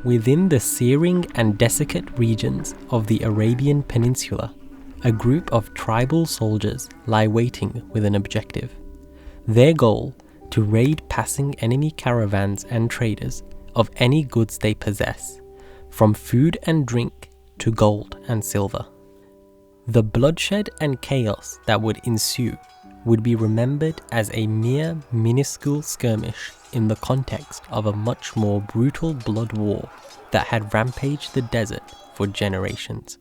Within the Syrian and Desiccate regions of the Arabian Peninsula, a group of tribal soldiers lie waiting with an objective. Their goal, to raid passing enemy caravans and traders of any goods they possess, from food and drink to gold and silver. The bloodshed and chaos that would ensue would be remembered as a mere minuscule skirmish in the context of a much more brutal blood war that had rampaged the desert for generations.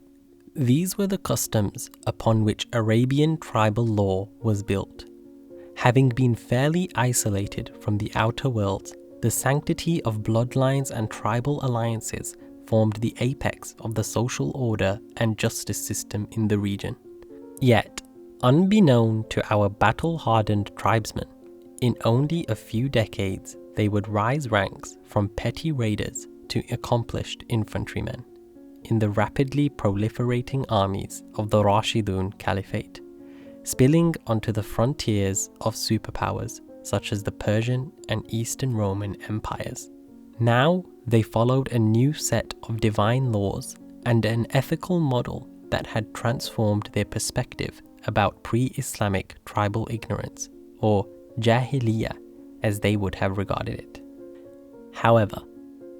These were the customs upon which Arabian tribal law was built. Having been fairly isolated from the outer world, the sanctity of bloodlines and tribal alliances formed the apex of the social order and justice system in the region. Yet, unbeknown to our battle-hardened tribesmen, in only a few decades they would rise ranks from petty raiders to accomplished infantrymen in the rapidly proliferating armies of the Rashidun Caliphate, spilling onto the frontiers of superpowers such as the Persian and Eastern Roman empires. Now they followed a new set of divine laws and an ethical model that had transformed their perspective about pre-Islamic tribal ignorance, or Jahiliyyah as they would have regarded it. However,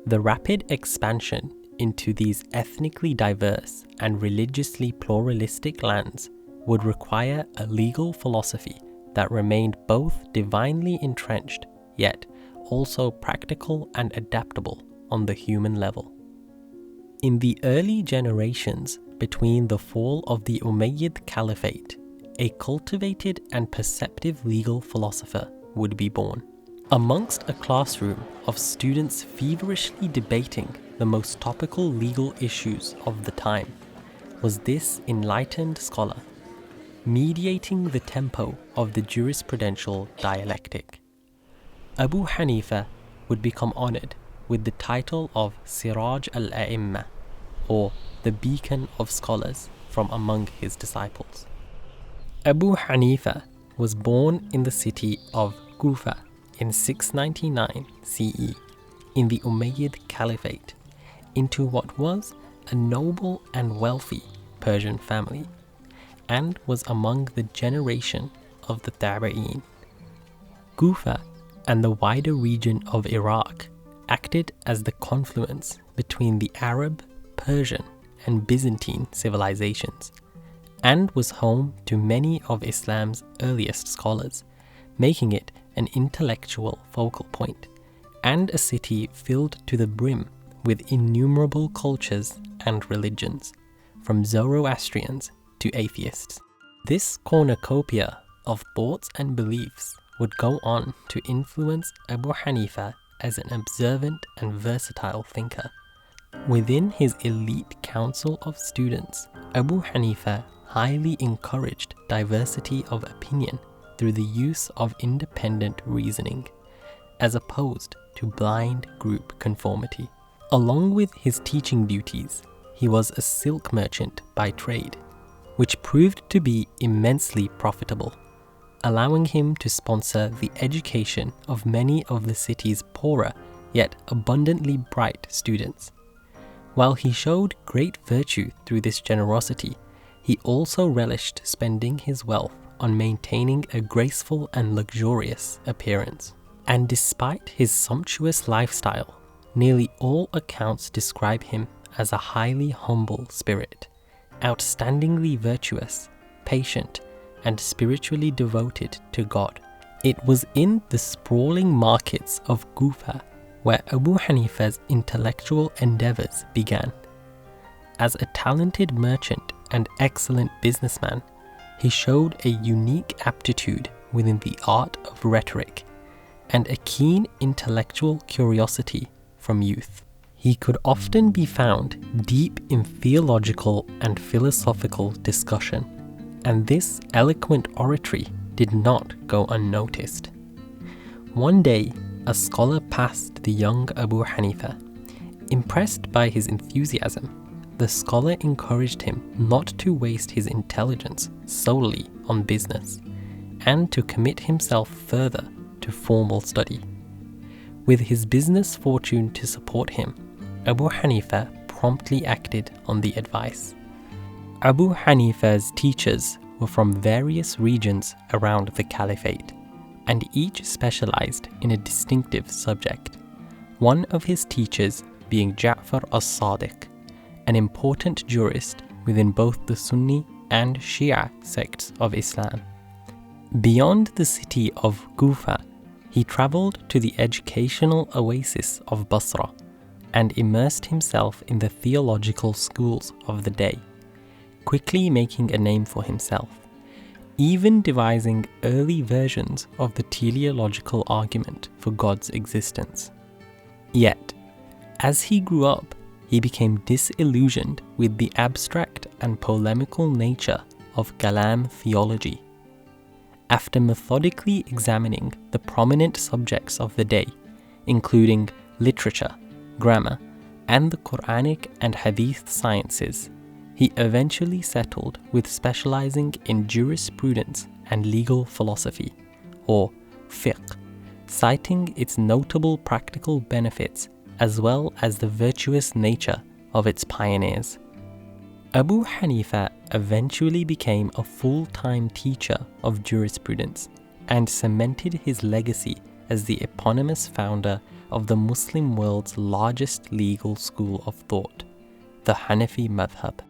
the rapid expansion into these ethnically diverse and religiously pluralistic lands would require a legal philosophy that remained both divinely entrenched, yet also practical and adaptable on the human level. In the early generations between the fall of the Umayyad Caliphate, a cultivated and perceptive legal philosopher would be born. Amongst a classroom of students feverishly debating the most topical legal issues of the time was this enlightened scholar, mediating the tempo of the jurisprudential dialectic. Abu Hanifa would become honored with the title of Siraj al-A'imma, or the beacon of scholars from among his disciples. Abu Hanifa was born in the city of Kufa in 699 CE in the Umayyad Caliphate into what was a noble and wealthy Persian family, and was among the generation of the Tabi'een. Kufa and the wider region of Iraq acted as the confluence between the Arab, Persian, and Byzantine civilizations, and was home to many of Islam's earliest scholars, making it an intellectual focal point, and a city filled to the brim with innumerable cultures and religions, from Zoroastrians to atheists. This cornucopia of thoughts and beliefs would go on to influence Abu Hanifa as an observant and versatile thinker. Within his elite council of students, Abu Hanifa highly encouraged diversity of opinion through the use of independent reasoning, as opposed to blind group conformity. Along with his teaching duties, he was a silk merchant by trade, which proved to be immensely profitable, allowing him to sponsor the education of many of the city's poorer yet abundantly bright students. While he showed great virtue through this generosity, he also relished spending his wealth on maintaining a graceful and luxurious appearance. And despite his sumptuous lifestyle, nearly all accounts describe him as a highly humble spirit, outstandingly virtuous, patient, and spiritually devoted to God. It was in the sprawling markets of Kufa where Abu Hanifa's intellectual endeavors began. As a talented merchant and excellent businessman, he showed a unique aptitude within the art of rhetoric and a keen intellectual curiosity from youth. He could often be found deep in theological and philosophical discussion, and this eloquent oratory did not go unnoticed. One day, a scholar passed the young Abu Hanifa. Impressed by his enthusiasm, the scholar encouraged him not to waste his intelligence solely on business, and to commit himself further to formal study. With his business fortune to support him, Abu Hanifa promptly acted on the advice. Abu Hanifa's teachers were from various regions around the caliphate, and each specialized in a distinctive subject. One of his teachers being Ja'far as-Sadiq, an important jurist within both the Sunni and Shia sects of Islam. Beyond the city of Kufa, he traveled to the educational oasis of Basra and immersed himself in the theological schools of the day, quickly making a name for himself, even devising early versions of the teleological argument for God's existence. Yet, as he grew up, he became disillusioned with the abstract and polemical nature of Kalam theology. After methodically examining the prominent subjects of the day, including literature, grammar, and the Quranic and Hadith sciences, he eventually settled with specializing in jurisprudence and legal philosophy, or fiqh, citing its notable practical benefits as well as the virtuous nature of its pioneers. Abu Hanifa eventually became a full-time teacher of jurisprudence and cemented his legacy as the eponymous founder of the Muslim world's largest legal school of thought, the Hanafi Madhab.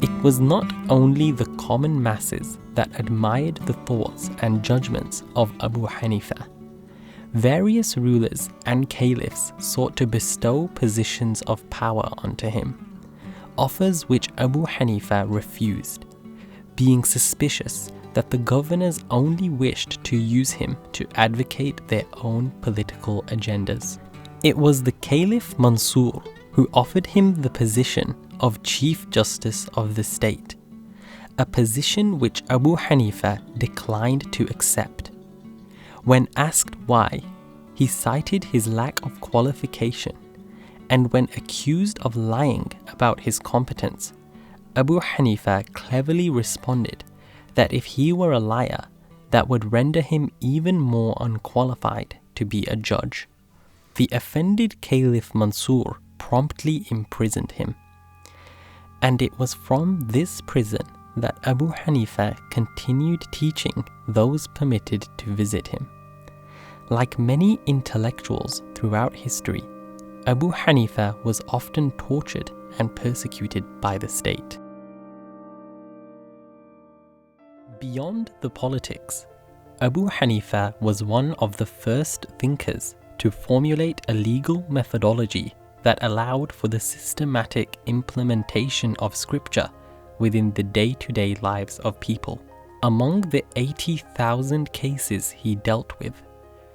It was not only the common masses that admired the thoughts and judgments of Abu Hanifa. Various rulers and caliphs sought to bestow positions of power onto him, offers which Abu Hanifa refused, being suspicious that the governors only wished to use him to advocate their own political agendas. It was the Caliph Mansur who offered him the position of Chief Justice of the state, a position which Abu Hanifa declined to accept. When asked why, he cited his lack of qualification, and when accused of lying about his competence, Abu Hanifa cleverly responded that if he were a liar, that would render him even more unqualified to be a judge. The offended Caliph Mansur promptly imprisoned him, and it was from this prison that Abu Hanifa continued teaching those permitted to visit him. Like many intellectuals throughout history, Abu Hanifa was often tortured and persecuted by the state. Beyond the politics, Abu Hanifa was one of the first thinkers to formulate a legal methodology that allowed for the systematic implementation of scripture within the day-to-day lives of people. Among the 80,000 cases he dealt with,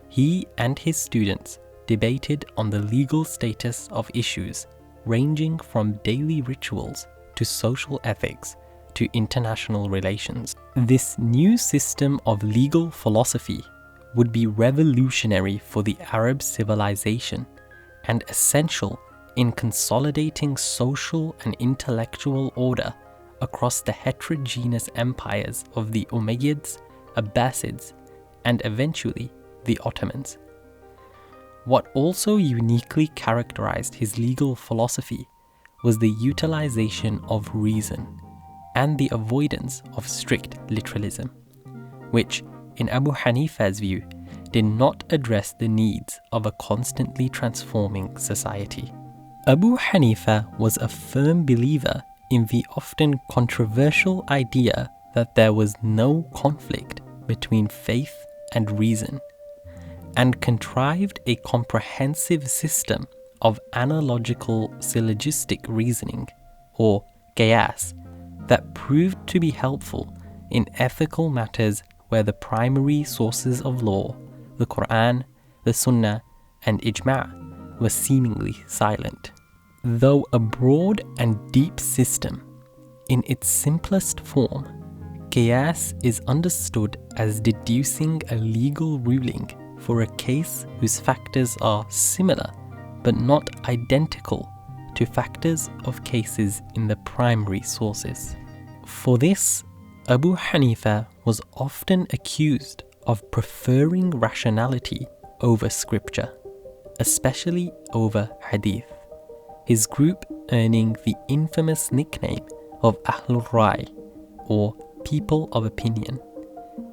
he and his students debated on the legal status of issues ranging from daily rituals to social ethics to international relations. This new system of legal philosophy would be revolutionary for the Arab civilization and essential in consolidating social and intellectual order across the heterogeneous empires of the Umayyads, Abbasids, and eventually the Ottomans. What also uniquely characterized his legal philosophy was the utilization of reason and the avoidance of strict literalism, which, in Abu Hanifa's view, did not address the needs of a constantly transforming society. Abu Hanifa was a firm believer in the often controversial idea that there was no conflict between faith and reason, and contrived a comprehensive system of analogical syllogistic reasoning, or qiyas, that proved to be helpful in ethical matters where the primary sources of law, the Quran, the Sunnah, and Ijma', were seemingly silent. Though a broad and deep system, in its simplest form, Qiyas is understood as deducing a legal ruling for a case whose factors are similar but not identical to factors of cases in the primary sources. For this, Abu Hanifa was often accused of preferring rationality over scripture, especially over hadith, his group earning the infamous nickname of Ahlul Rai, or people of opinion.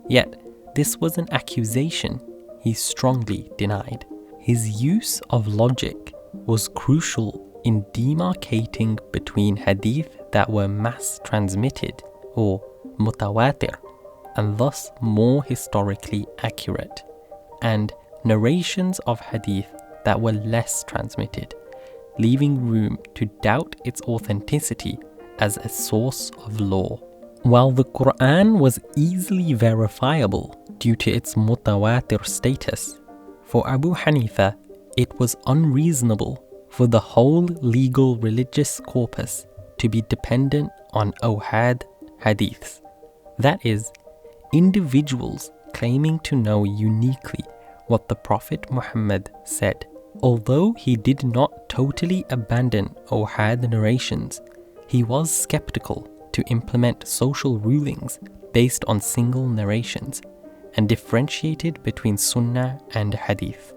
Yet, this was an accusation he strongly denied. His use of logic was crucial in demarcating between hadith that were mass transmitted, or mutawatir, and thus more historically accurate, and narrations of hadith that were less transmitted, leaving room to doubt its authenticity as a source of law. While the Quran was easily verifiable due to its mutawatir status, for Abu Hanifa it was unreasonable for the whole legal religious corpus to be dependent on ohad hadiths, that is, individuals claiming to know uniquely what the Prophet Muhammad said. Although he did not totally abandon ohad narrations, he was skeptical to implement social rulings based on single narrations and differentiated between sunnah and hadith.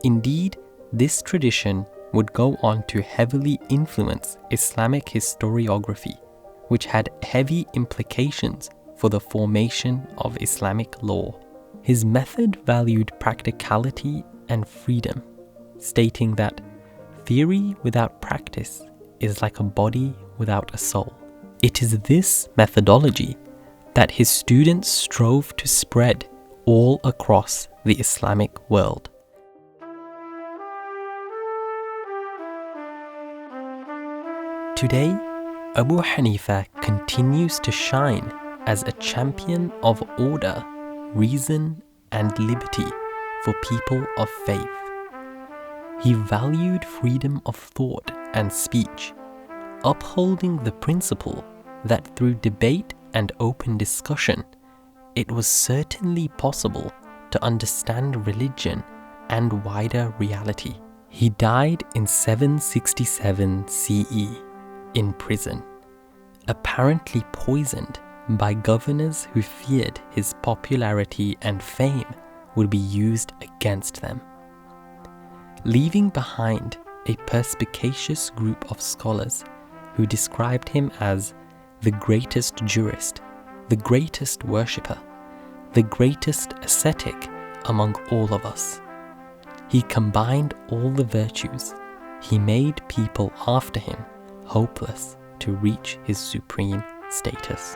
Indeed, this tradition would go on to heavily influence Islamic historiography, which had heavy implications for the formation of Islamic law. His method valued practicality and freedom, stating that theory without practice is like a body without a soul. It is this methodology that his students strove to spread all across the Islamic world. Today, Abu Hanifa continues to shine as a champion of order, reason, and liberty for people of faith. He valued freedom of thought and speech, upholding the principle that through debate and open discussion, it was certainly possible to understand religion and wider reality. He died in 767 CE in prison, apparently poisoned by governors who feared his popularity and fame would be used against them, leaving behind a perspicacious group of scholars who described him as the greatest jurist, the greatest worshipper, the greatest ascetic among all of us. He combined all the virtues. He made people after him hopeless to reach his supreme status.